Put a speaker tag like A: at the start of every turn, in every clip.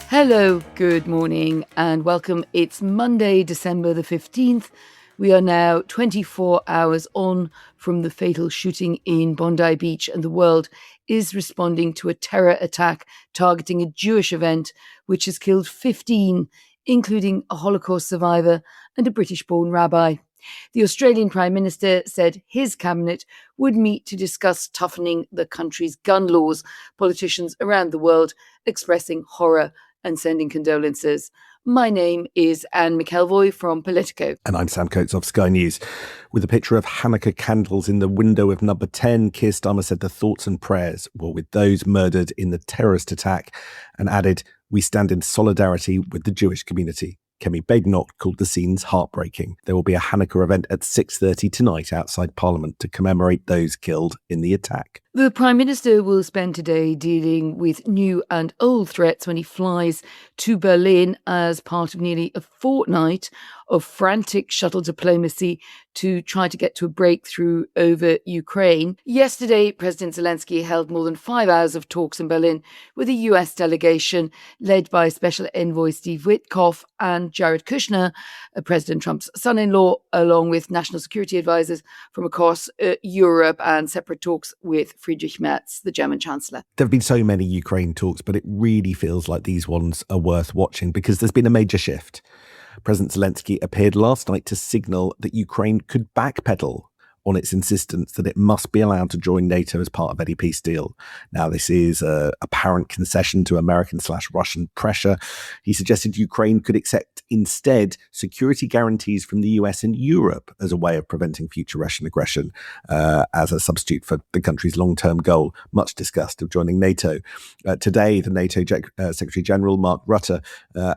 A: Hello, good morning and welcome. It's Monday, December the 15th. We are now 24 hours on from the fatal shooting in Bondi Beach, and the world is responding to a terror attack targeting a Jewish event which has killed 15, including a Holocaust survivor and a British-born rabbi. The Australian Prime Minister said his cabinet would meet to discuss toughening the country's gun laws. Politicians around the world expressing horror and sending condolences. My name is Anne McElvoy from Politico.
B: And I'm Sam Coates of Sky News. With a picture of Hanukkah candles in the window of number 10, Keir Starmer said the thoughts and prayers were with those murdered in the terrorist attack and added, "We stand in solidarity with the Jewish community." Kemi Badenoch called the scenes heartbreaking. There will be a Hanukkah event at 6:30 tonight outside Parliament to commemorate those killed in the attack.
A: The Prime Minister will spend today dealing with new and old threats when he flies to Berlin as part of nearly a fortnight of frantic shuttle diplomacy to try to get to a breakthrough over Ukraine. Yesterday, President Zelensky held more than 5 hours of talks in Berlin with a US delegation led by Special Envoy Steve Witkoff and Jared Kushner, President Trump's son-in-law, along with national security advisors from across Europe, and separate talks with Friedrich Merz, the German Chancellor.
B: There have been so many Ukraine talks, but it really feels like these ones are worth watching because there's been a major shift. President Zelensky appeared last night to signal that Ukraine could backpedal on its insistence that it must be allowed to join NATO as part of any peace deal. Now, this is an apparent concession to American/Russian pressure. He suggested Ukraine could accept instead security guarantees from the US and Europe as a way of preventing future Russian aggression as a substitute for the country's long-term goal, much discussed, of joining NATO. Today, the NATO Secretary General, Mark Rutte,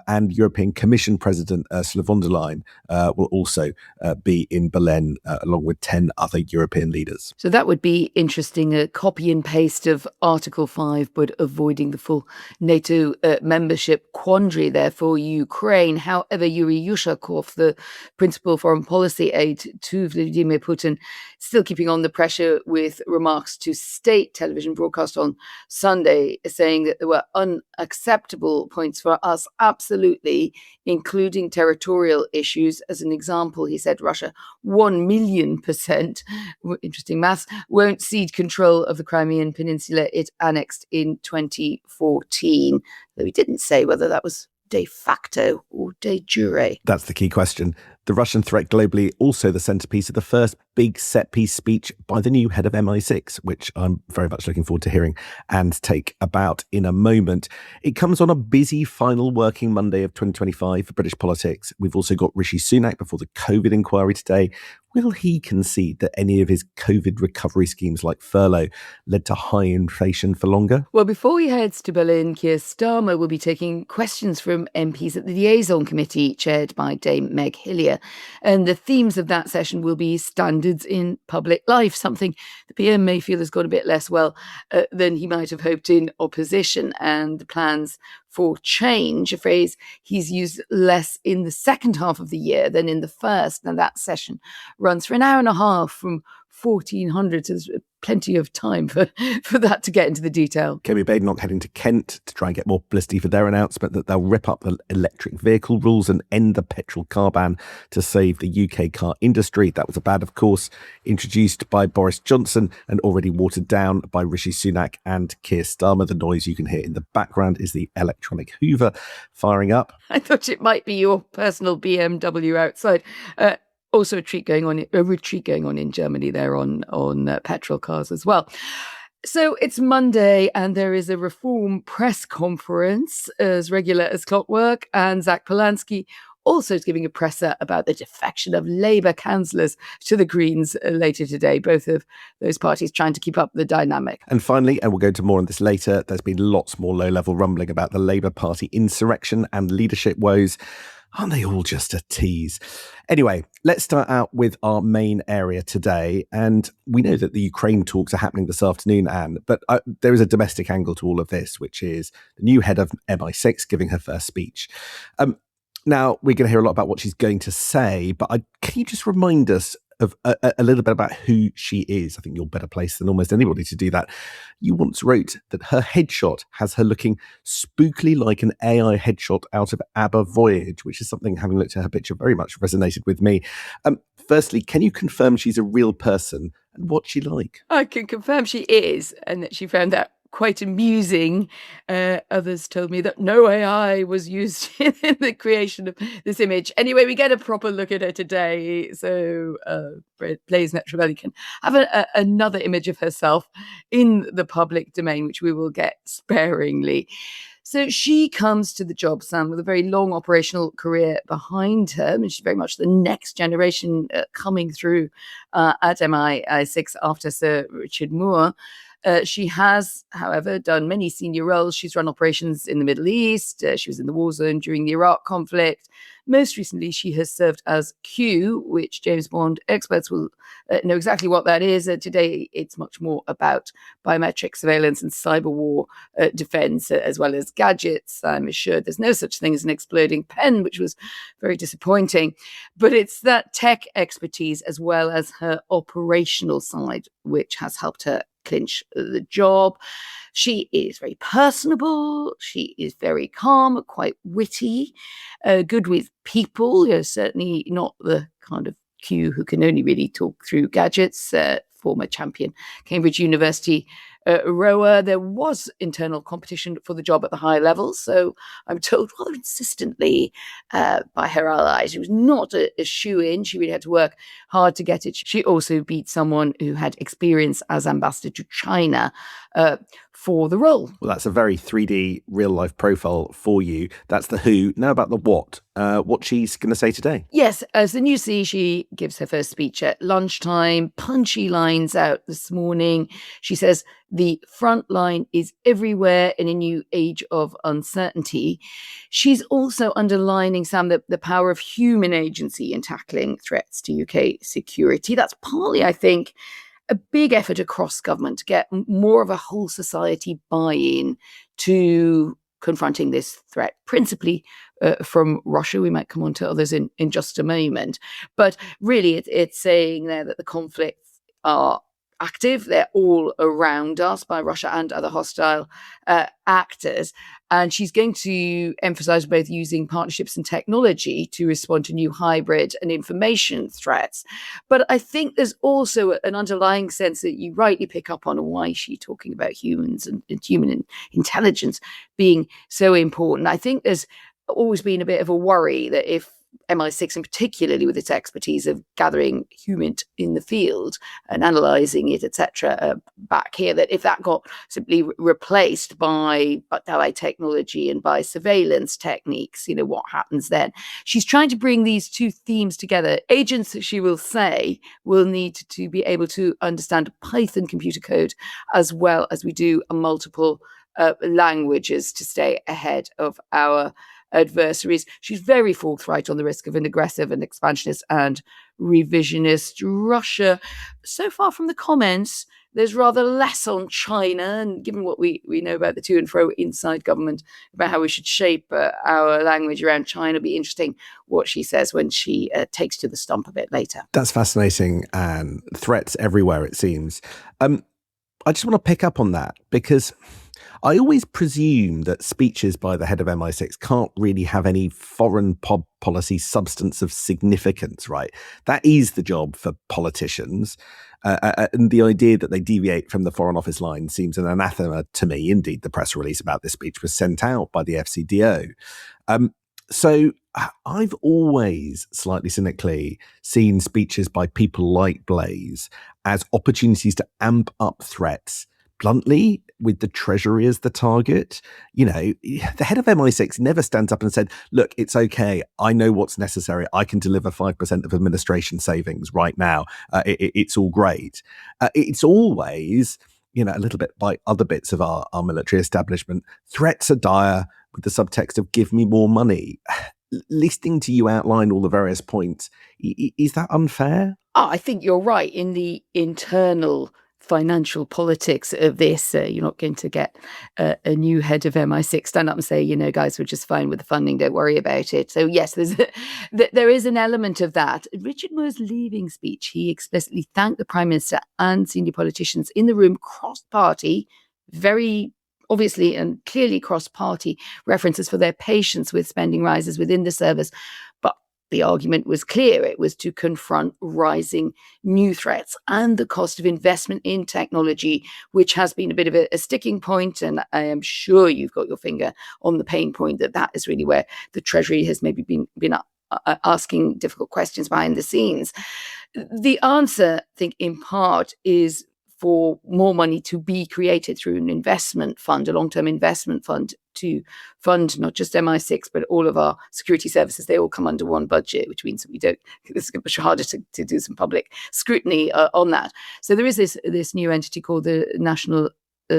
B: and European Commission President Ursula von der Leyen will also be in Berlin, along with 10 other European leaders.
A: So that would be interesting, a copy and paste of Article 5, but avoiding the full NATO membership quandary there for Ukraine. However, Yuri Yushakov, the principal foreign policy aide to Vladimir Putin, still keeping on the pressure with remarks to state television broadcast on Sunday, saying that there were unacceptable points for us, absolutely, including territorial issues. As an example, he said Russia 1,000,000%, interesting maths, won't cede control of the Crimean Peninsula it annexed in 2014. Though he didn't say whether that was de facto or de jure.
B: That's the key question. The Russian threat globally also the centrepiece of the first big set-piece speech by the new head of MI6, which I'm very much looking forward to hearing and take about in a moment. It comes on a busy final working Monday of 2025 for British politics. We've also got Rishi Sunak before the COVID inquiry today. Will he concede that any of his COVID recovery schemes like furlough led to high inflation for longer?
A: Well, before he heads to Berlin, Keir Starmer will be taking questions from MPs at the liaison committee chaired by Dame Meg Hillier. And the themes of that session will be standards in public life, something the PM may feel has gone a bit less well than he might have hoped in opposition, and the plans for change, a phrase he's used less in the second half of the year than in the first. Now, that session runs for an hour and a half from 1400, so there's plenty of time for that to get into the detail.
B: Kemi Badenoch heading to Kent to try and get more publicity for their announcement that they'll rip up the electric vehicle rules and end the petrol car ban to save the UK car industry. That was a ban, of course, introduced by Boris Johnson and already watered down by Rishi Sunak and Keir Starmer. The noise you can hear in the background is the electronic Hoover firing up.
A: I thought it might be your personal BMW outside. Also a retreat going on in Germany there on petrol cars as well. So it's Monday and there is a Reform press conference as regular as clockwork, and Zach Polanski also is giving a presser about the defection of Labour councillors to the Greens later today. Both of those parties trying to keep up the dynamic.
B: And finally, and we'll go into more on this later, there's been lots more low-level rumbling about the Labour Party insurrection and leadership woes. Aren't they all just a tease? Anyway, let's start out with our main area today. And we know that the Ukraine talks are happening this afternoon, Anne, but there is a domestic angle to all of this, which is the new head of MI6 giving her first speech. Now, we're going to hear a lot about what she's going to say, but can you just remind us of a little bit about who she is. I think you're better placed than almost anybody to do that. You once wrote that her headshot has her looking spookily like an AI headshot out of ABBA Voyage, which is something, having looked at her picture, very much resonated with me. Firstly, can you confirm she's a real person and what's she like?
A: I can confirm she is, and that she found that quite amusing. Others told me that no AI was used in the creation of this image. Anyway, we get a proper look at her today, so Blaise Metreweli can have another image of herself in the public domain, which we will get sparingly. So she comes to the job, Sam, with a very long operational career behind her, and she's very much the next generation coming through at MI6 after Sir Richard Moore. She has, however, done many senior roles. She's run operations in the Middle East. She was in the war zone during the Iraq conflict. Most recently, she has served as Q, which James Bond experts will know exactly what that is. Today, it's much more about biometric surveillance and cyber war defense, as well as gadgets. I'm assured there's no such thing as an exploding pen, which was very disappointing. But it's that tech expertise as well as her operational side, which has helped her clinch the job. She is very personable. She is very calm, quite witty, good with people. Certainly not the kind of Q who can only really talk through gadgets. Former champion Cambridge University rower. There was internal competition for the job at the high level, so I'm told rather insistently by her allies. It was not a shoe-in. She really had to work hard to get it. She also beat someone who had experience as ambassador to China for the role.
B: Well, that's a very 3D real-life profile for you. That's the who. Now about the what. What she's going to say today.
A: Yes, as the news see, she gives her first speech at lunchtime. Punchy lines out this morning. She says the front line is everywhere in a new age of uncertainty. She's also underlining, Sam, the power of human agency in tackling threats to UK security. That's partly, I think, a big effort across government to get more of a whole society buy-in to confronting this threat, principally from Russia. We might come on to others in just a moment. But really, it's saying there that the conflicts are active. They're all around us by Russia and other hostile actors. And she's going to emphasize both using partnerships and technology to respond to new hybrid and information threats. But I think there's also an underlying sense that you rightly pick up on why she's talking about humans and human intelligence being so important. I think there's always been a bit of a worry that if MI6, and particularly with its expertise of gathering human in the field and analysing it, etc., back here, that if that got simply replaced by technology and by surveillance techniques, what happens then? She's trying to bring these two themes together. Agents, she will say, will need to be able to understand Python computer code as well as we do multiple languages to stay ahead of our adversaries. She's very forthright on the risk of an aggressive and expansionist and revisionist Russia. So far from the comments, there's rather less on China, and given what we know about the to and fro inside government about how we should shape our language around China, it'll be interesting what she says when she takes to the stump a bit later.
B: That's fascinating, and threats everywhere, it seems. I just want to pick up on that because I always presume that speeches by the head of MI6 can't really have any foreign policy substance of significance, right? That is the job for politicians. And the idea that they deviate from the Foreign Office line seems an anathema to me. Indeed, the press release about this speech was sent out by the FCDO. So I've always slightly cynically seen speeches by people like Blaise as opportunities to amp up threats bluntly, with the Treasury as the target. The head of MI6 never stands up and said, look, it's okay. I know what's necessary. I can deliver 5% of administration savings right now. It's all great. It's always, a little bit by other bits of our military establishment. Threats are dire with the subtext of give me more money. Listening to you outline all the various points, is that unfair?
A: I think you're right in the internal financial politics of this. You're not going to get a new head of MI6 stand up and say, guys, we're just fine with the funding, don't worry about it. So yes, there is an element of that. Richard Moore's leaving speech, he explicitly thanked the Prime Minister and senior politicians in the room, cross-party, very obviously and clearly cross-party references for their patience with spending rises within the service. But the argument was clear. It was to confront rising new threats and the cost of investment in technology, which has been a bit of a sticking point. And I am sure you've got your finger on the pain point that is really where the Treasury has maybe been asking difficult questions behind the scenes. The answer, I think, in part is for more money to be created through an investment fund, a long-term investment fund, to fund not just MI6, but all of our security services. They all come under one budget, which means that it's much harder to do some public scrutiny on that. So there is this new entity called the National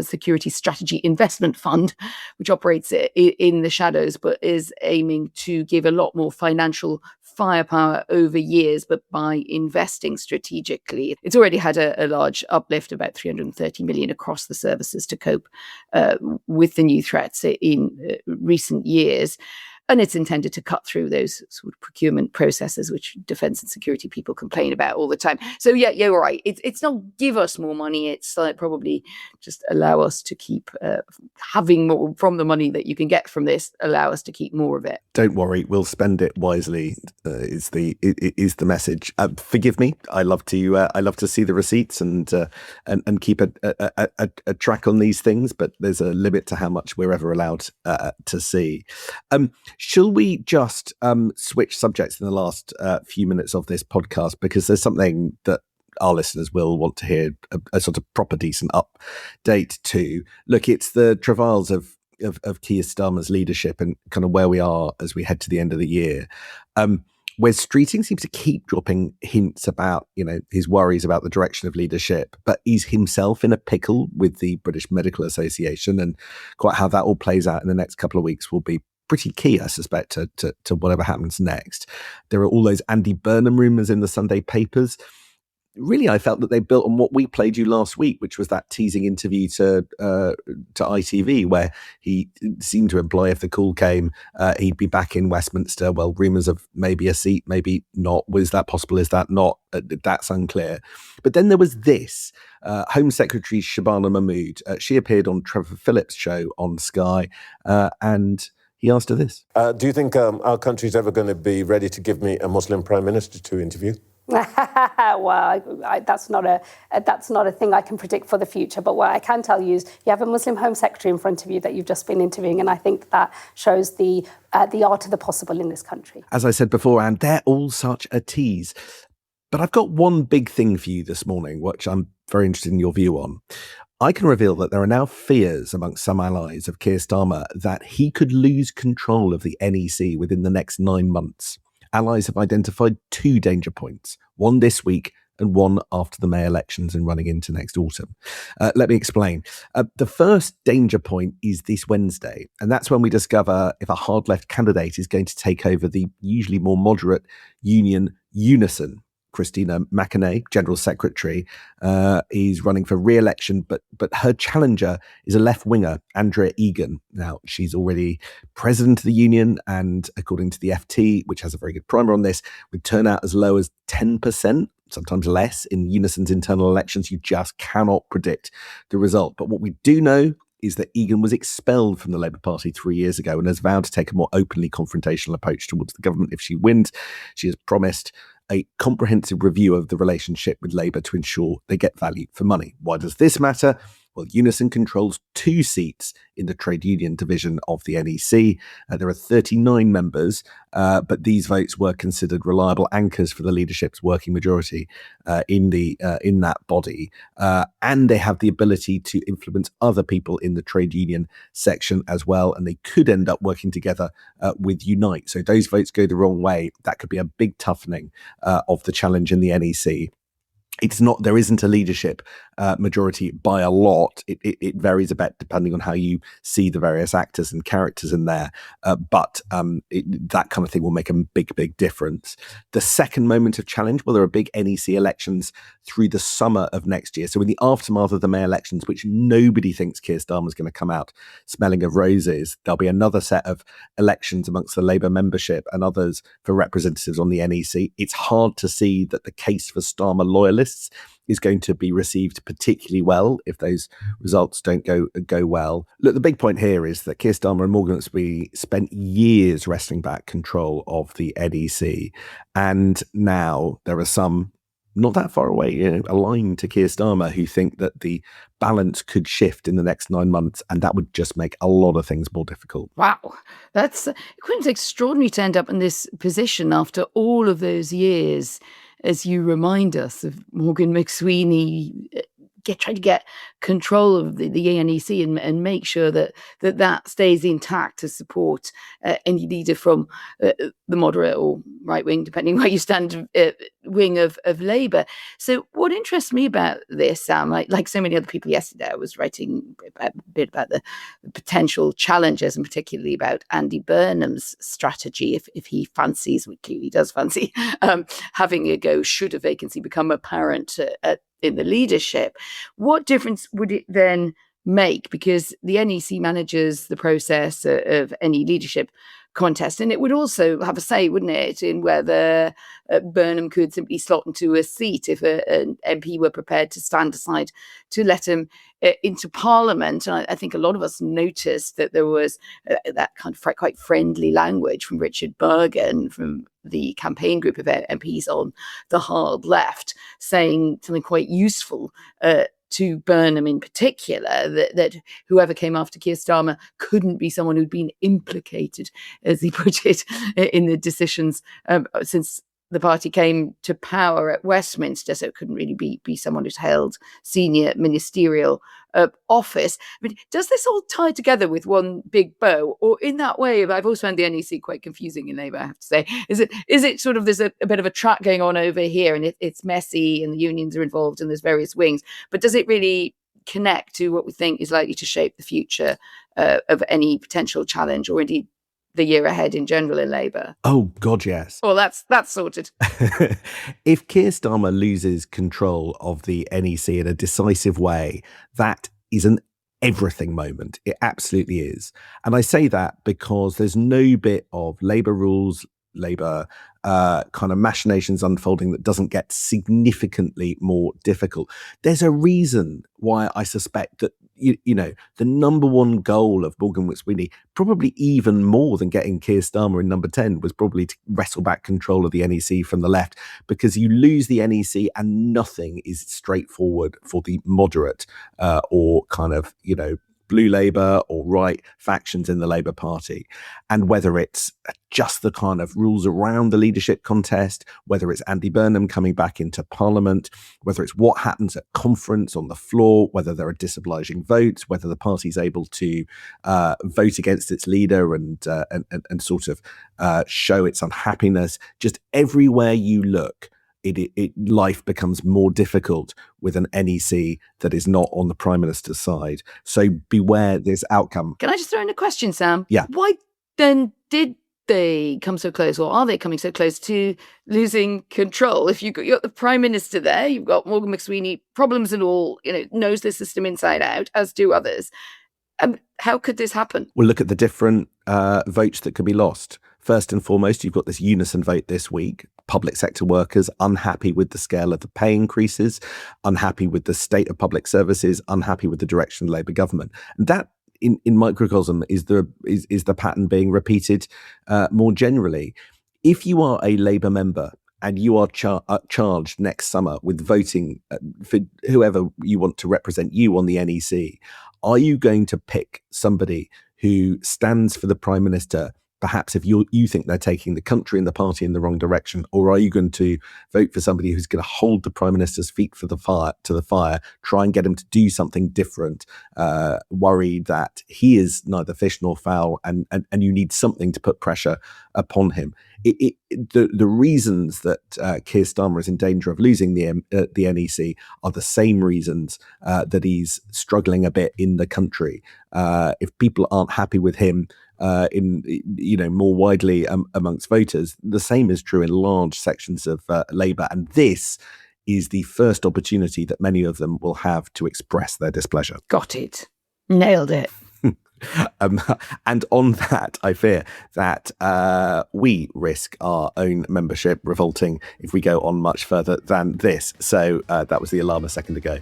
A: Security Strategy Investment Fund, which operates in the shadows, but is aiming to give a lot more financial firepower over years, but by investing strategically. It's already had a large uplift, about 330 million across the services to cope with the new threats in recent years. And it's intended to cut through those sort of procurement processes, which defense and security people complain about all the time. So yeah, you're right. It's not give us more money. It's probably just allow us to keep having more from the money that you can get from this. Allow us to keep more of it.
B: Don't worry, we'll spend it wisely. Is the message? Forgive me. I love to see the receipts and keep a track on these things, but there's a limit to how much we're ever allowed to see. Shall we just switch subjects in the last few minutes of this podcast, because there's something that our listeners will want to hear a sort of proper decent update to. Look, it's the travails of Keir Starmer's leadership and kind of where we are as we head to the end of the year. Where Streeting seems to keep dropping hints about, his worries about the direction of leadership, but he's himself in a pickle with the British Medical Association, and quite how that all plays out in the next couple of weeks will be pretty key, I suspect, to whatever happens next. There are all those Andy Burnham rumours in the Sunday papers. Really, I felt that they built on what we played you last week, which was that teasing interview to ITV, where he seemed to imply if the call came, he'd be back in Westminster. Well, rumours of maybe a seat, maybe not. Was that possible? Is that not? That's unclear. But then there was this. Home Secretary Shabana Mahmood. She appeared on Trevor Phillips' show on Sky, and he asked her this.
C: Do you think our country's ever going to be ready to give me a Muslim Prime Minister to interview?
D: Well, that's not a thing I can predict for the future. But what I can tell you is you have a Muslim Home Secretary in front of you that you've just been interviewing, and I think that shows the art of the possible in this country.
B: As I said before, and they're all such a tease. But I've got one big thing for you this morning, which I'm very interested in your view on. I can reveal that there are now fears amongst some allies of Keir Starmer that he could lose control of the NEC within the next 9 months. Allies have identified 2 danger points, one this week and one after the May elections and running into next autumn. Let me explain. The first danger point is this Wednesday, and that's when we discover if a hard left candidate is going to take over the usually more moderate union Unison. Christina McAney, General Secretary, is running for re-election, but her challenger is a left-winger, Andrea Egan. Now, she's already president of the union, and according to the FT, which has a very good primer on this, would turn out as low as 10%, sometimes less, in Unison's internal elections. You just cannot predict the result. But what we do know is that Egan was expelled from the Labour Party 3 years ago and has vowed to take a more openly confrontational approach towards the government if she wins. She has promised a comprehensive review of the relationship with Labour to ensure they get value for money. Why does this matter? Well, Unison controls 2 seats in the trade union division of the NEC. There are 39 members, but these votes were considered reliable anchors for the leadership's working majority in that body. And they have the ability to influence other people in the trade union section as well, and they could end up working together with Unite. So those votes go the wrong way. That could be a big toughening of the challenge in the NEC. There isn't a leadership majority by a lot. It varies a bit depending on how you see the various actors and characters in there, but that kind of thing will make a big difference. The second moment of challenge, well, there are big NEC elections through the summer of next year. So in the aftermath of the May elections, which nobody thinks Keir Starmer's going to come out smelling of roses, there'll be another set of elections amongst the Labour membership and others for representatives on the NEC. It's hard to see that the case for Starmer loyalists is going to be received particularly well if those results don't go well. Look, the big point here is that Keir Starmer and Morgan Metreweli spent years wresting back control of the NEC, and now there are some not that far away, aligned to Keir Starmer, who think that the balance could shift in the next 9 months, and that would just make a lot of things more difficult.
A: Wow, that's quite extraordinary to end up in this position after all of those years, as you remind us of Morgan Metreweli trying to get control of the NEC and make sure that stays intact to support any leader from the moderate or right wing, depending where you stand, wing of Labour. So what interests me about this, Sam, like so many other people yesterday, I was writing a bit about the potential challenges, and particularly about Andy Burnham's strategy if he fancies, which clearly does fancy, having a go should a vacancy become apparent in the leadership. What difference would it then make? Because the NEC manages the process of any leadership contest, and it would also have a say, wouldn't it, in whether Burnham could simply slot into a seat if an MP were prepared to stand aside to let him into Parliament. And I think a lot of us noticed that there was that kind of quite friendly language from Richard Bergen, from the campaign group of MPs on the hard left, saying something quite useful to Burnham in particular, that whoever came after Keir Starmer couldn't be someone who'd been implicated, as he put it, in the decisions since the party came to power at Westminster. So it couldn't really be someone who's held senior ministerial office. I mean, does this all tie together with one big bow? Or in that way, I've always found the NEC quite confusing in Labour, I have to say. Is it sort of there's a bit of a track going on over here, and it's messy and the unions are involved and there's various wings, but does it really connect to what we think is likely to shape the future of any potential challenge, or indeed the year ahead in general in Labour?
B: Oh, God, yes.
A: Well, that's sorted.
B: If Keir Starmer loses control of the NEC in a decisive way, that is an everything moment. It absolutely is. And I say that because there's no bit of Labour rules, Labour kind of machinations unfolding that doesn't get significantly more difficult. There's a reason why I suspect that the number one goal of Morgan Metreweli, probably even more than getting Keir Starmer in number 10, was probably to wrestle back control of the NEC from the left, because you lose the NEC and nothing is straightforward for the moderate or kind of, blue Labour or right factions in the Labour Party. And whether it's just the kind of rules around the leadership contest, whether it's Andy Burnham coming back into Parliament, whether it's what happens at conference on the floor, whether there are disobliging votes, whether the party's able to vote against its leader and sort of show its unhappiness, just everywhere you look, life becomes more difficult with an NEC that is not on the Prime Minister's side. So beware this outcome.
A: Can I just throw in a question, Sam?
B: Yeah.
A: Why then did they come so close, or are they coming so close to losing control? If you've got the Prime Minister there, you've got Morgan Metreweli, problems and all, knows the system inside out, as do others. How could this happen?
B: Well, look at the different votes that could be lost. First and foremost, you've got this unison vote this week. Public sector workers unhappy with the scale of the pay increases, unhappy with the state of public services, unhappy with the direction of the Labour government. And that, in microcosm, is the pattern being repeated more generally. If you are a Labour member and you are charged next summer with voting for whoever you want to represent you on the NEC, are you going to pick somebody who stands for the Prime Minister perhaps if you think they're taking the country and the party in the wrong direction, or are you going to vote for somebody who's going to hold the Prime Minister's feet to the fire, try and get him to do something different, worried that he is neither fish nor fowl, and you need something to put pressure upon him. The reasons that Keir Starmer is in danger of losing the NEC are the same reasons that he's struggling a bit in the country. If people aren't happy with him more widely amongst voters, the same is true in large sections of Labour, and this is the first opportunity that many of them will have to express their displeasure.
A: Got it. Nailed it.
B: And on that, I fear that we risk our own membership revolting if we go on much further than this. So that was the alarm a second ago.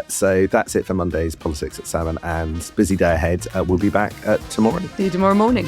B: So that's it for Monday's Politics at 7, and busy day ahead. We'll be back tomorrow.
A: See you tomorrow morning.